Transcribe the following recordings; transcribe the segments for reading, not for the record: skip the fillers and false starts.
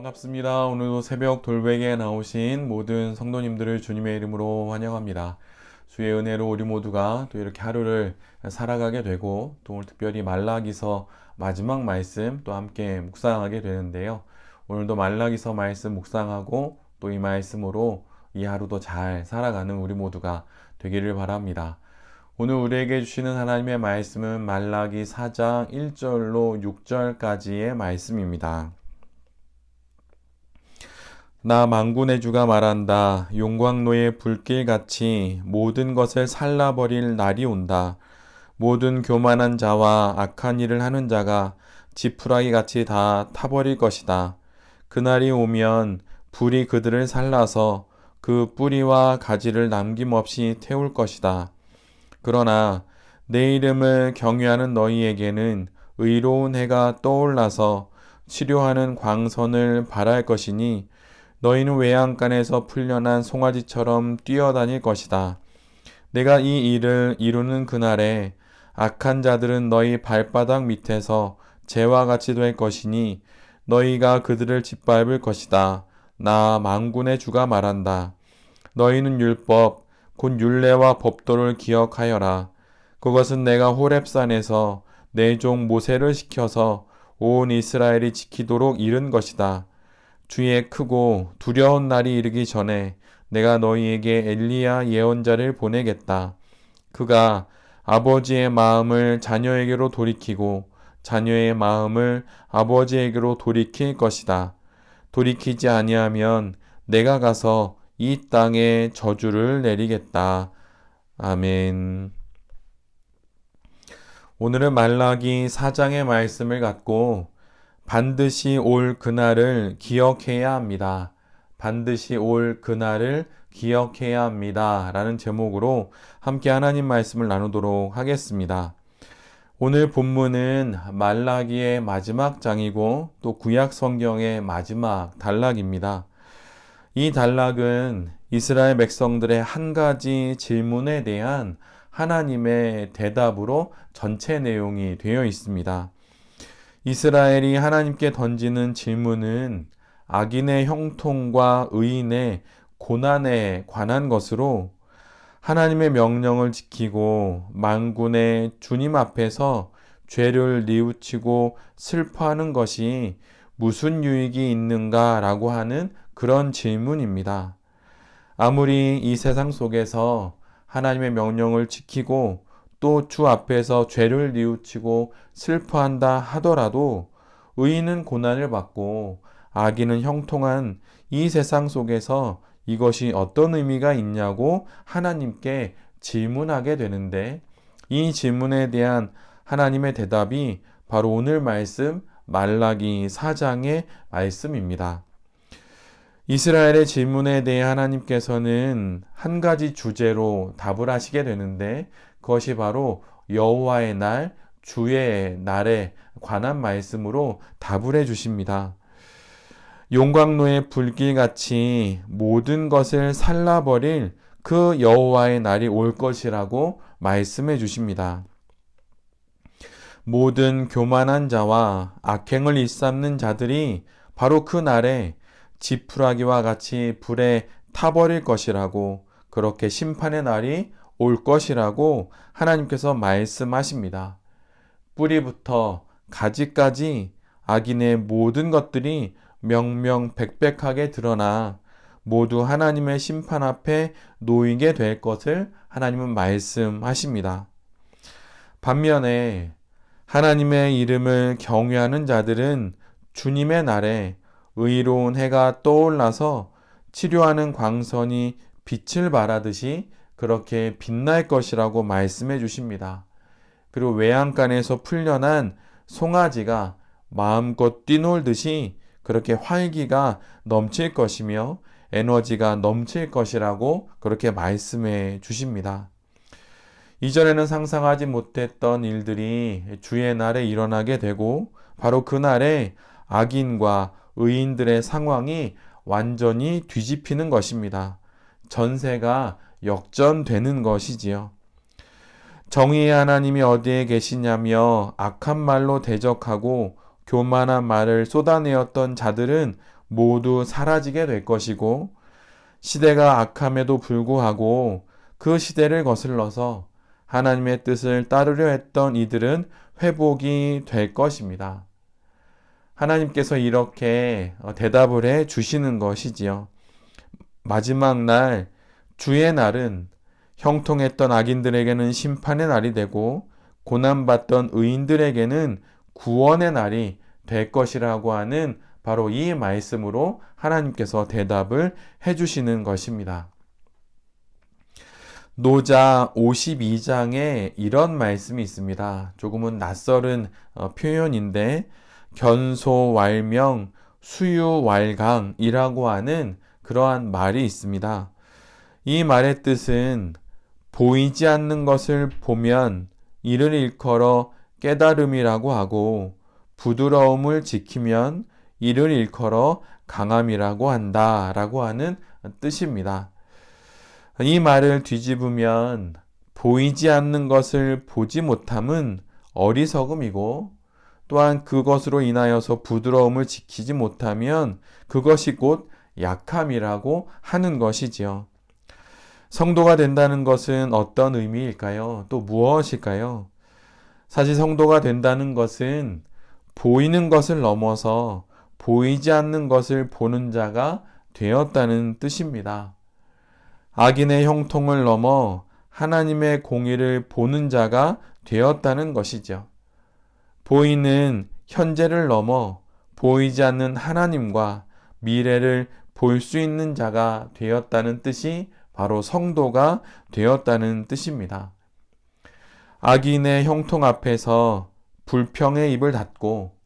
반갑습니다. 오늘도 새벽 돌베개에 나오신 모든 성도님들을 주님의 이름으로 환영합니다. 주의 은혜로 우리 모두가 또 이렇게 하루를 살아가게 되고, 또 오늘 특별히 말라기서 마지막 말씀 또 함께 묵상하게 되는데요. 오늘도 말라기서 말씀 묵상하고 또 이 말씀으로 이 하루도 잘 살아가는 우리 모두가 되기를 바랍니다. 오늘 우리에게 주시는 하나님의 말씀은 말라기 4장 1절로 6절까지의 말씀입니다. 나 만군의 주가 말한다. 용광로의 불길같이 모든 것을 살라버릴 날이 온다. 모든 교만한 자와 악한 일을 하는 자가 지푸라기 같이 다 타버릴 것이다. 그날이 오면 불이 그들을 살라서 그 뿌리와 가지를 남김없이 태울 것이다. 그러나 내 이름을 경외하는 너희에게는 의로운 해가 떠올라서 치료하는 광선을 발할 것이니 너희는 외양간에서 풀려난 송아지처럼 뛰어다닐 것이다. 내가 이 일을 이루는 그날에 악한 자들은 너희 발바닥 밑에서 재와 같이 될 것이니 너희가 그들을 짓밟을 것이다. 나 만군의 주가 말한다. 너희는 율법, 곧 율례와 법도를 기억하여라. 그것은 내가 호렙산에서 내 종 모세를 시켜서 온 이스라엘이 지키도록 이른 것이다. 주의 크고 두려운 날이 이르기 전에 내가 너희에게 엘리야 예언자를 보내겠다. 그가 아버지의 마음을 자녀에게로 돌이키고 자녀의 마음을 아버지에게로 돌이킬 것이다. 돌이키지 아니하면 내가 가서 이 땅에 저주를 내리겠다. 아멘. 오늘은 말라기 4장의 말씀을 갖고 반드시 올 그날을 기억해야 합니다. 반드시 올 그날을 기억해야 합니다. 라는 제목으로 함께 하나님 말씀을 나누도록 하겠습니다. 오늘 본문은 말라기의 마지막 장이고 또 구약 성경의 마지막 단락입니다. 이 단락은 이스라엘 백성들의 한 가지 질문에 대한 하나님의 대답으로 전체 내용이 되어 있습니다. 이스라엘이 하나님께 던지는 질문은 악인의 형통과 의인의 고난에 관한 것으로 하나님의 명령을 지키고 만군의 주님 앞에서 죄를 뉘우치고 슬퍼하는 것이 무슨 유익이 있는가라고 하는 그런 질문입니다. 아무리 이 세상 속에서 하나님의 명령을 지키고 또 주 앞에서 죄를 뉘우치고 슬퍼한다 하더라도 의인은 고난을 받고 악인은 형통한 이 세상 속에서 이것이 어떤 의미가 있냐고 하나님께 질문하게 되는데, 이 질문에 대한 하나님의 대답이 바로 오늘 말씀 말라기 4장의 말씀입니다. 이스라엘의 질문에 대해 하나님께서는 한 가지 주제로 답을 하시게 되는데, 그것이 바로 여호와의 날, 주의 날에 관한 말씀으로 답을 해 주십니다. 용광로의 불길같이 모든 것을 살라버릴 그 여호와의 날이 올 것이라고 말씀해 주십니다. 모든 교만한 자와 악행을 일삼는 자들이 바로 그 날에 지푸라기와 같이 불에 타버릴 것이라고, 그렇게 심판의 날이 올 것이라고 하나님께서 말씀하십니다. 뿌리부터 가지까지 악인의 모든 것들이 명명백백하게 드러나 모두 하나님의 심판 앞에 놓이게 될 것을 하나님은 말씀하십니다. 반면에 하나님의 이름을 경외하는 자들은 주님의 날에 의로운 해가 떠올라서 치료하는 광선이 빛을 발하듯이 그렇게 빛날 것이라고 말씀해 주십니다. 그리고 외양간에서 풀려난 송아지가 마음껏 뛰놀듯이 그렇게 활기가 넘칠 것이며 에너지가 넘칠 것이라고 그렇게 말씀해 주십니다. 이전에는 상상하지 못했던 일들이 주의 날에 일어나게 되고, 바로 그 날에 악인과 의인들의 상황이 완전히 뒤집히는 것입니다. 전세가 역전되는 것이지요. 정의의 하나님이 어디에 계시냐며 악한 말로 대적하고 교만한 말을 쏟아내었던 자들은 모두 사라지게 될 것이고, 시대가 악함에도 불구하고 그 시대를 거슬러서 하나님의 뜻을 따르려 했던 이들은 회복이 될 것입니다. 하나님께서 이렇게 대답을 해 주시는 것이지요. 마지막 날, 주의 날은 형통했던 악인들에게는 심판의 날이 되고 고난받던 의인들에게는 구원의 날이 될 것이라고 하는 바로 이 말씀으로 하나님께서 대답을 해주시는 것입니다. 노자 52장에 이런 말씀이 있습니다. 조금은 낯설은 표현인데 견소왈명 수유왈강이라고 하는 그러한 말이 있습니다. 이 말의 뜻은 보이지 않는 것을 보면 이를 일컬어 깨달음이라고 하고 부드러움을 지키면 이를 일컬어 강함이라고 한다라고 하는 뜻입니다. 이 말을 뒤집으면 보이지 않는 것을 보지 못함은 어리석음이고 또한 그것으로 인하여서 부드러움을 지키지 못하면 그것이 곧 약함이라고 하는 것이지요. 성도가 된다는 것은 어떤 의미일까요? 또 무엇일까요? 사실 성도가 된다는 것은 보이는 것을 넘어서 보이지 않는 것을 보는 자가 되었다는 뜻입니다. 악인의 형통을 넘어 하나님의 공의를 보는 자가 되었다는 것이죠. 보이는 현재를 넘어 보이지 않는 하나님과 미래를 볼 수 있는 자가 되었다는 뜻이 바로 성도가 되었다는 뜻입니다. 악인의 형통 앞에서 불평의 입을 닫고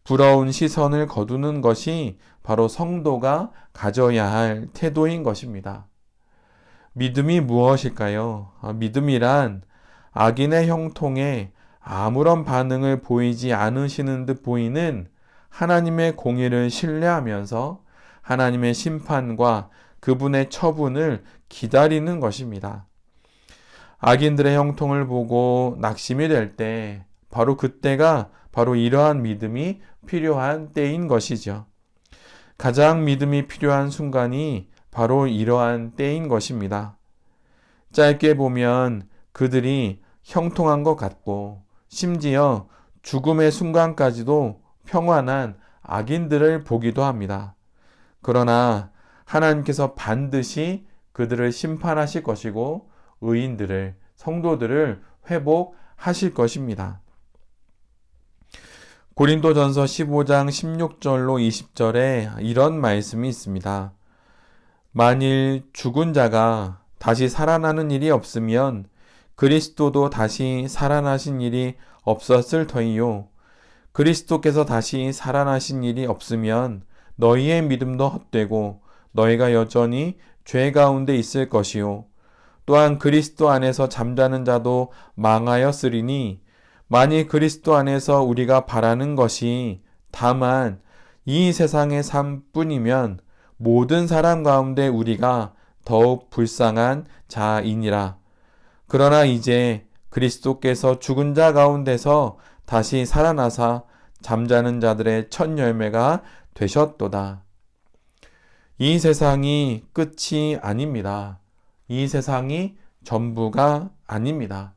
부러운 시선을 거두는 것이 바로 성도가 가져야 할 태도인 것입니다. 믿음이 무엇일까요? 믿음이란 악인의 형통에 아무런 반응을 보이지 않으시는 듯 보이는 하나님의 공의를 신뢰하면서 하나님의 심판과 그분의 처분을 기다리는 것입니다. 악인들의 형통을 보고 낙심이 될 때 바로 그때가 바로 이러한 믿음이 필요한 때인 것이죠. 가장 믿음이 필요한 순간이 바로 이러한 때인 것입니다. 짧게 보면 그들이 형통한 것 같고 심지어 죽음의 순간까지도 평안한 악인들을 보기도 합니다. 그러나 하나님께서 반드시 그들을 심판하실 것이고 의인들을, 성도들을 회복하실 것입니다. 고린도전서 15장 16절로 20절에 이런 말씀이 있습니다. 만일 죽은 자가 다시 살아나는 일이 없으면 그리스도도 다시 살아나신 일이 없었을 터이요. 그리스도께서 다시 살아나신 일이 없으면 너희의 믿음도 헛되고 너희가 여전히 죄 가운데 있을 것이요. 또한 그리스도 안에서 잠자는 자도 망하였으리니 만일 그리스도 안에서 우리가 바라는 것이 다만 이 세상의 삶뿐이면 모든 사람 가운데 우리가 더욱 불쌍한 자이니라. 그러나 이제 그리스도께서 죽은 자 가운데서 다시 살아나사 잠자는 자들의 첫 열매가 되셨도다. 이 세상이 끝이 아닙니다. 이 세상이 전부가 아닙니다.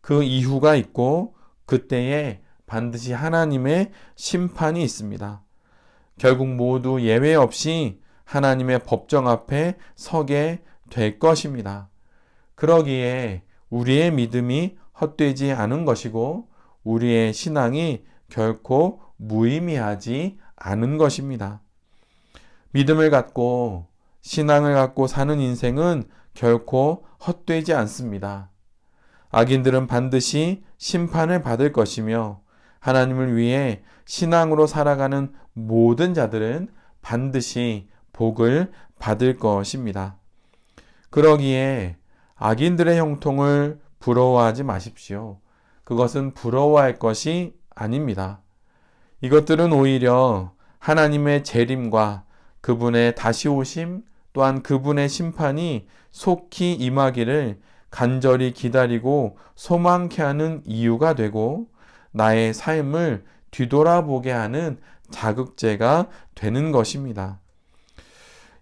그 이후가 있고 그때에 반드시 하나님의 심판이 있습니다. 결국 모두 예외 없이 하나님의 법정 앞에 서게 될 것입니다. 그러기에 우리의 믿음이 헛되지 않은 것이고 우리의 신앙이 결코 무의미하지 않은 것입니다. 믿음을 갖고 신앙을 갖고 사는 인생은 결코 헛되지 않습니다. 악인들은 반드시 심판을 받을 것이며 하나님을 위해 신앙으로 살아가는 모든 자들은 반드시 복을 받을 것입니다. 그러기에 악인들의 형통을 부러워하지 마십시오. 그것은 부러워할 것이 아닙니다. 이것들은 오히려 하나님의 재림과 그분의 다시 오심 또한 그분의 심판이 속히 임하기를 간절히 기다리고 소망케 하는 이유가 되고 나의 삶을 뒤돌아보게 하는 자극제가 되는 것입니다.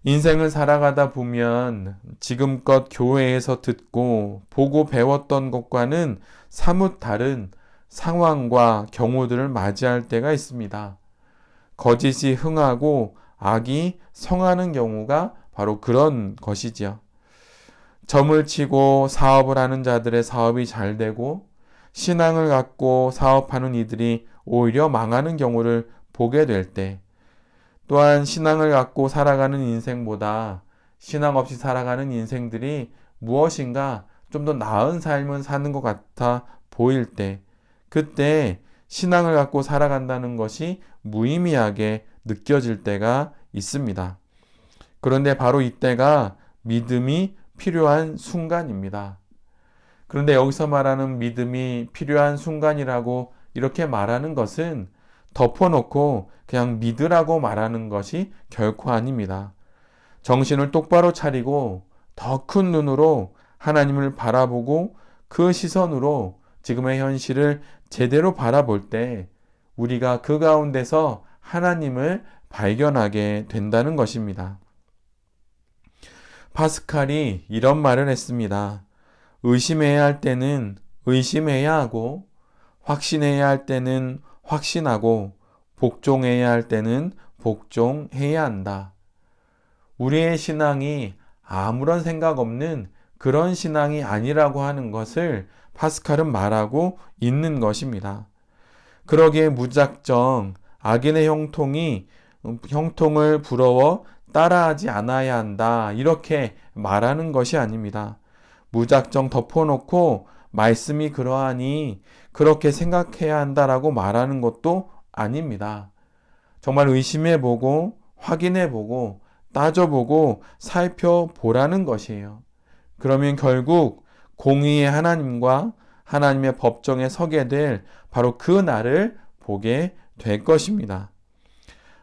인생을 살아가다 보면 지금껏 교회에서 듣고 보고 배웠던 것과는 사뭇 다른 상황과 경우들을 맞이할 때가 있습니다. 거짓이 흥하고 악이 성하는 경우가 바로 그런 것이지요. 점을 치고 사업을 하는 자들의 사업이 잘 되고 신앙을 갖고 사업하는 이들이 오히려 망하는 경우를 보게 될 때, 또한 신앙을 갖고 살아가는 인생보다 신앙 없이 살아가는 인생들이 무엇인가 좀 더 나은 삶을 사는 것 같아 보일 때, 그때 신앙을 갖고 살아간다는 것이 무의미하게 느껴질 때가 있습니다. 그런데 바로 이때가 믿음이 필요한 순간입니다. 그런데 여기서 말하는 믿음이 필요한 순간이라고 이렇게 말하는 것은 덮어놓고 그냥 믿으라고 말하는 것이 결코 아닙니다. 정신을 똑바로 차리고 더 큰 눈으로 하나님을 바라보고 그 시선으로 지금의 현실을 제대로 바라볼 때 우리가 그 가운데서 하나님을 발견하게 된다는 것입니다. 파스칼이 이런 말을 했습니다. 의심해야 할 때는 의심해야 하고, 확신해야 할 때는 확신하고, 복종해야 할 때는 복종해야 한다. 우리의 신앙이 아무런 생각 없는 그런 신앙이 아니라고 하는 것을 파스칼은 말하고 있는 것입니다. 그러기에 무작정 악인의 형통을 부러워 따라하지 않아야 한다. 이렇게 말하는 것이 아닙니다. 무작정 덮어놓고 말씀이 그러하니 그렇게 생각해야 한다라고 말하는 것도 아닙니다. 정말 의심해보고 확인해보고 따져보고 살펴보라는 것이에요. 그러면 결국 공의의 하나님과 하나님의 법정에 서게 될 바로 그 날을 보게 될 것입니다.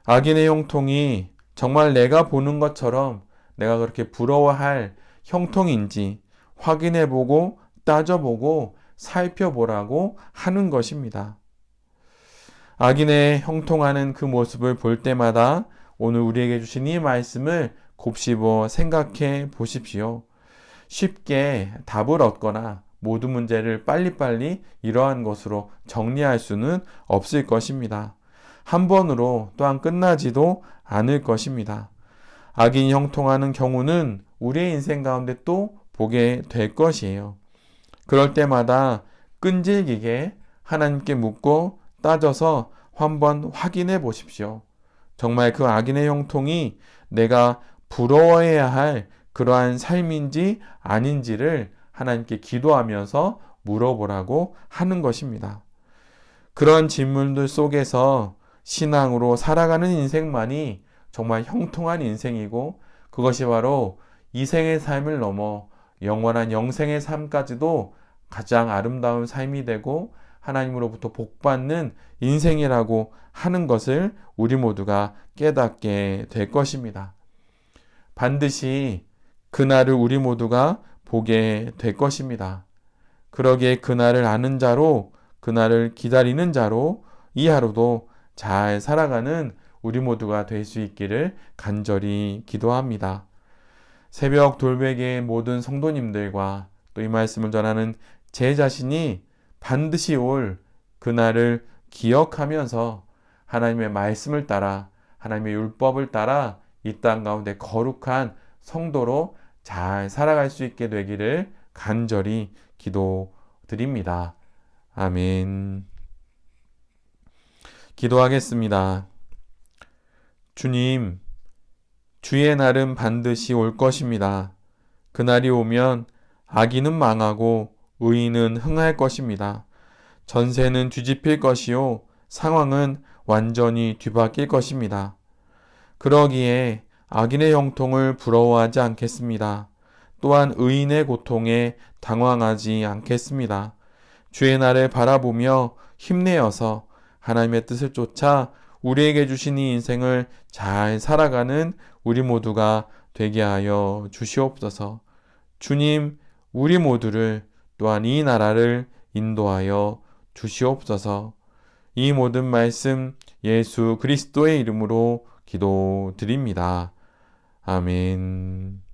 악인의 형통이 정말 내가 보는 것처럼 내가 그렇게 부러워할 형통인지 확인해보고 따져보고 살펴보라고 하는 것입니다. 악인의 형통하는 그 모습을 볼 때마다 오늘 우리에게 주신 이 말씀을 곱씹어 생각해 보십시오. 쉽게 답을 얻거나 모든 문제를 빨리빨리 이러한 것으로 정리할 수는 없을 것입니다. 한 번으로 또한 끝나지도 않을 것입니다. 악인이 형통하는 경우는 우리의 인생 가운데 또 보게 될 것이에요. 그럴 때마다 끈질기게 하나님께 묻고 따져서 한번 확인해 보십시오. 정말 그 악인의 형통이 내가 부러워해야 할 그러한 삶인지 아닌지를 하나님께 기도하면서 물어보라고 하는 것입니다. 그런 질문들 속에서 신앙으로 살아가는 인생만이 정말 형통한 인생이고 그것이 바로 이 생의 삶을 넘어 영원한 영생의 삶까지도 가장 아름다운 삶이 되고 하나님으로부터 복받는 인생이라고 하는 것을 우리 모두가 깨닫게 될 것입니다. 반드시 그날을 우리 모두가 보게 될 것입니다. 그러기에 그날을 아는 자로, 그날을 기다리는 자로 이 하루도 잘 살아가는 우리 모두가 될 수 있기를 간절히 기도합니다. 새벽 돌베개의 모든 성도님들과 또 이 말씀을 전하는 제 자신이 반드시 올 그날을 기억하면서 하나님의 말씀을 따라 하나님의 율법을 따라 이 땅 가운데 거룩한 성도로 잘 살아갈 수 있게 되기를 간절히 기도드립니다. 아멘. 기도하겠습니다. 주님, 주의 날은 반드시 올 것입니다. 그날이 오면 악인은 망하고 의인은 흥할 것입니다. 전세는 뒤집힐 것이요, 상황은 완전히 뒤바뀔 것입니다. 그러기에 악인의 형통을 부러워하지 않겠습니다. 또한 의인의 고통에 당황하지 않겠습니다. 주의 날을 바라보며 힘내어서 하나님의 뜻을 쫓아 우리에게 주신 이 인생을 잘 살아가는 우리 모두가 되게 하여 주시옵소서. 주님, 우리 모두를 또한 이 나라를 인도하여 주시옵소서. 이 모든 말씀 예수 그리스도의 이름으로 기도드립니다. 아멘.